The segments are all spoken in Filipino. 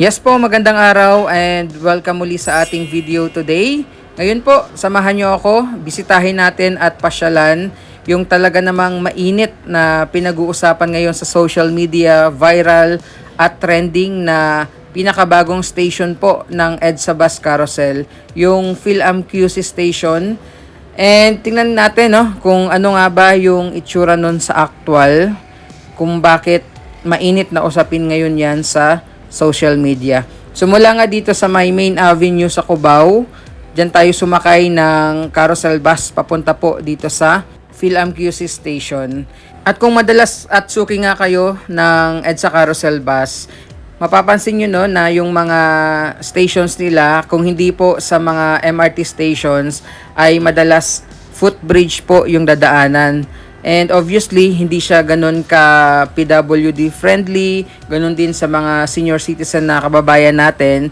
Yes po, magandang araw and welcome muli sa ating video today. Ngayon po, samahan nyo ako, bisitahin natin at pasyalan yung talaga namang mainit na pinag-uusapan ngayon sa social media, viral at trending na pinakabagong station po ng EDSA Bus Carousel, yung Phil-Am QC Station. And tingnan natin kung ano nga ba yung itsura nun sa actual, kung bakit mainit na usapin ngayon yan sa social media. So mula nga dito sa may main avenue sa Cubao, dyan tayo sumakay ng carousel bus papunta po dito sa Phil-Am QC Station. At kung madalas at suki nga kayo ng EDSA Carousel Bus, mapapansin nyo na yung mga stations nila, kung hindi po sa mga MRT stations, ay madalas footbridge po yung dadaanan. And obviously, hindi siya ganun ka PWD friendly, ganun din sa mga senior citizen na kababayan natin.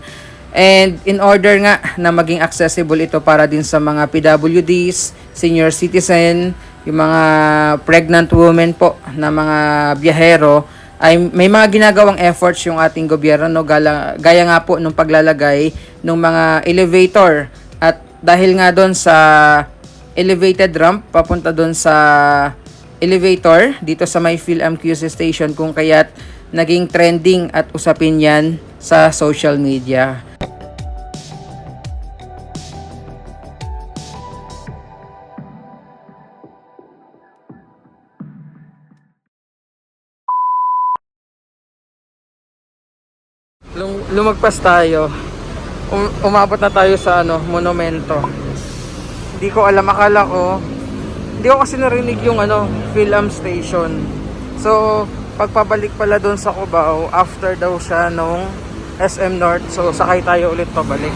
And in order nga na maging accessible ito para din sa mga PWDs, senior citizen, yung mga pregnant women po na mga biyahero, ay may mga ginagawang efforts yung ating gobyerno, gaya nga po nung paglalagay ng mga elevator. At dahil nga doon sa elevated ramp papunta doon sa elevator dito sa may Phil-Am QC Station, kung kaya't naging trending at usapin yan sa social media. Lumagpas tayo. Umabot na tayo sa monumento. Hindi ko alam, akala ko hindi ko kasi narinig yung Phil-Am Station. So, pagpabalik pala doon sa Cubao, after daw siya nung SM North. So, sakay tayo ulit pabalik.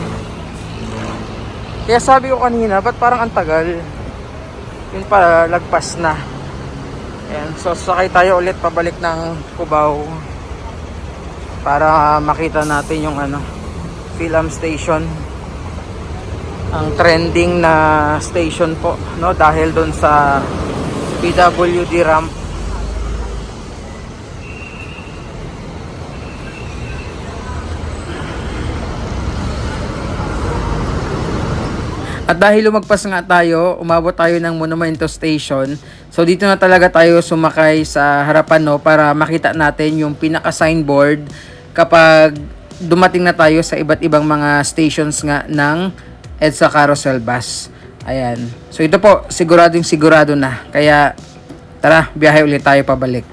Kaya sabi ko kanina, ba't parang ang tagal? Yun pala, lagpas na. Ayan. So, sakay tayo ulit pabalik ng Cubao para makita natin yung Phil-Am Station. Ang trending na station po, dahil doon sa PWD ramp. At dahil lumagpas nga tayo, umabot tayo ng Monumento Station. So dito na talaga tayo sumakay sa harapan para makita natin yung pinaka signboard kapag dumating na tayo sa iba't ibang mga stations nga ng EDSA Carousel Bus. Ayan. So ito po, sigurado na. Kaya tara, biyahe ulit tayo pabalik.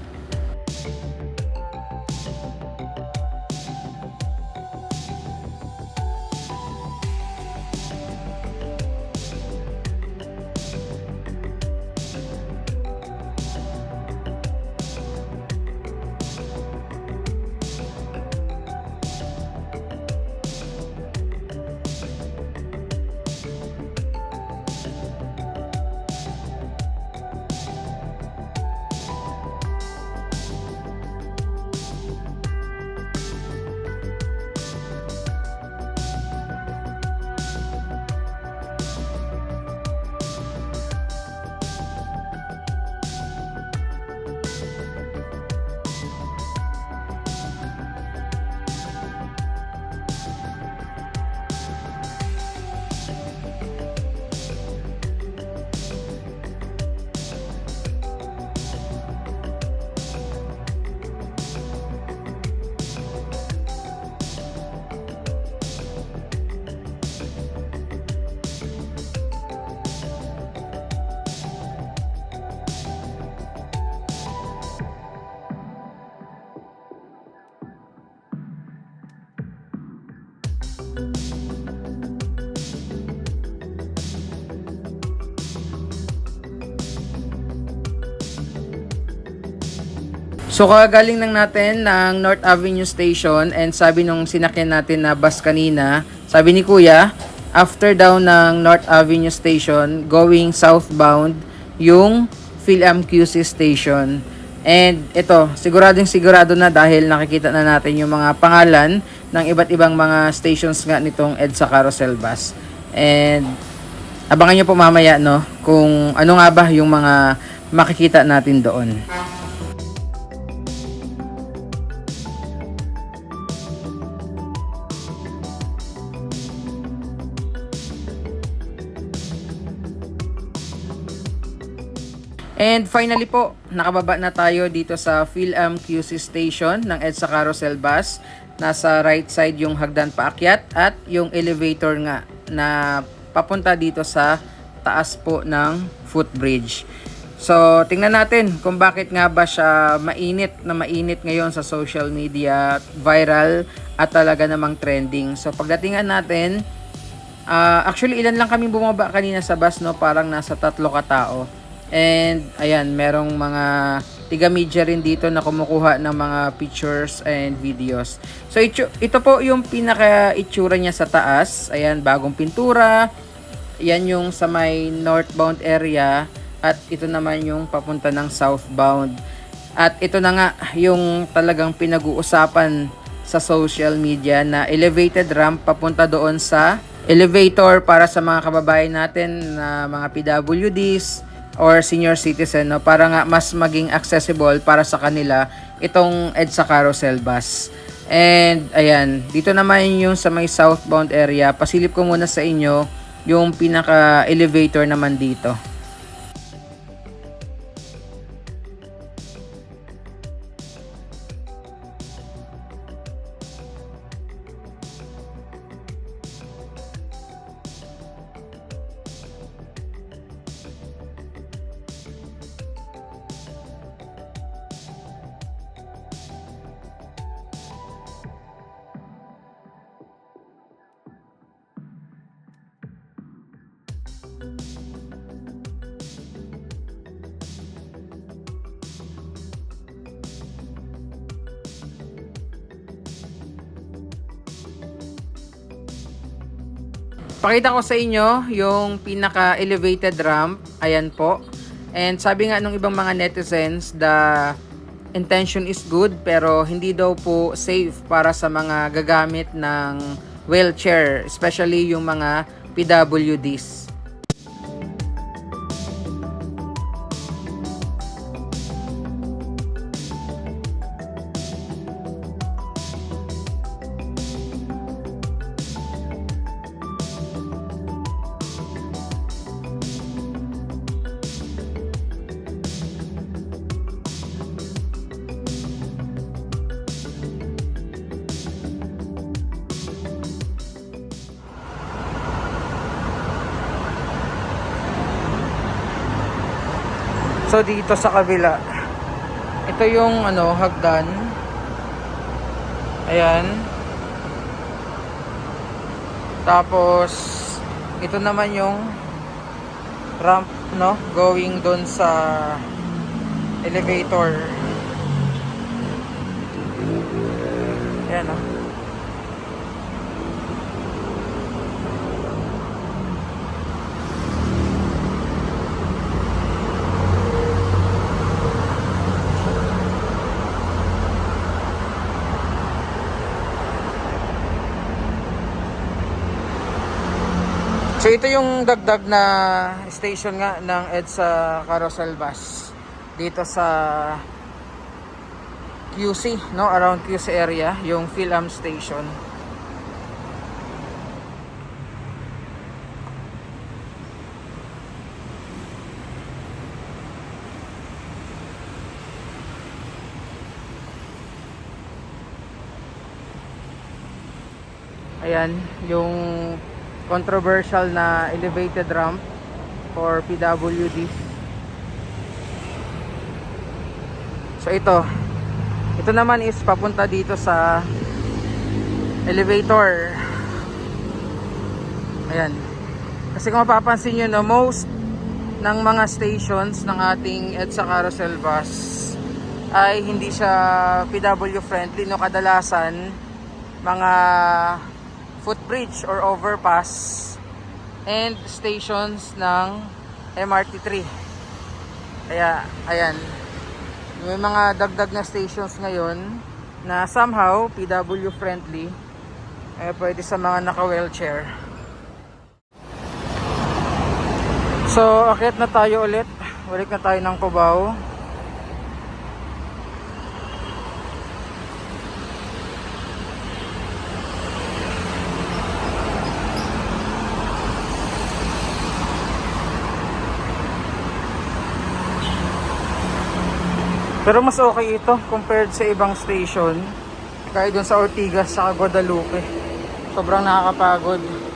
So kagaling lang natin ng North Avenue Station, and sabi nung sinakyan natin na bus kanina, sabi ni Kuya, after daw ng North Avenue Station, going southbound yung Phil-Am QC Station. And ito, sigurado na dahil nakikita na natin yung mga pangalan ng iba't ibang mga stations nga nitong EDSA Carousel Bus. And abangan nyo po mamaya kung ano nga ba yung mga makikita natin doon. And finally po, nakababa na tayo dito sa PhilAm QC Station ng EDSA Carousel Bus. Nasa right side yung hagdan paakyat at yung elevator nga na papunta dito sa taas po ng footbridge. So, tingnan natin kung bakit nga ba siya mainit ngayon sa social media, viral at talaga namang trending. So, pagdatingan natin, actually ilan lang kami bumaba kanina sa bus, no? Parang nasa 3 katao. And ayan, merong mga tiga-media rin dito na kumukuha ng mga pictures and videos. So, ito po yung pinaka-itsura niya sa taas. Ayan, bagong pintura. Yan yung sa may northbound area. At ito naman yung papunta ng southbound. At ito na nga yung talagang pinag-uusapan sa social media na elevated ramp papunta doon sa elevator para sa mga kababayan natin na mga PWDs or senior citizen, no, para nga mas maging accessible para sa kanila itong EDSA Carousel Bus. And ayan, dito naman yung sa may southbound area. Pasilip ko muna sa inyo yung pinaka elevator naman dito. Pakita ko sa inyo yung pinaka-elevated ramp. Ayan po. And sabi nga nung ibang mga netizens, the intention is good pero hindi daw po safe para sa mga gagamit ng wheelchair, especially yung mga PWDs. So dito sa kabila, ito yung hagdan. Ayan. Tapos ito naman yung ramp, no, going doon sa elevator. Ayan, no. So ito yung dagdag na station nga ng EDSA Carousel Bus dito sa QC, no, around QC area, yung PhilAm station. Ayan, yung controversial na elevated ramp for PWD. So ito naman is papunta dito sa elevator. Ayan. Kasi kung mapapansin nyo, no, most ng mga stations ng ating EDSA Carousel Bus ay hindi siya PW friendly, no. Kadalasan mga footbridge or overpass and stations ng MRT3. Kaya ayan, may mga dagdag na stations ngayon na somehow PW friendly, pwede sa mga naka-wheelchair. So akit na tayo ulit, balik na tayo ng Cubao. Pero mas okay ito compared sa ibang station. Kaya doon sa Ortigas sa Guadalupe. Sobrang nakakapagod.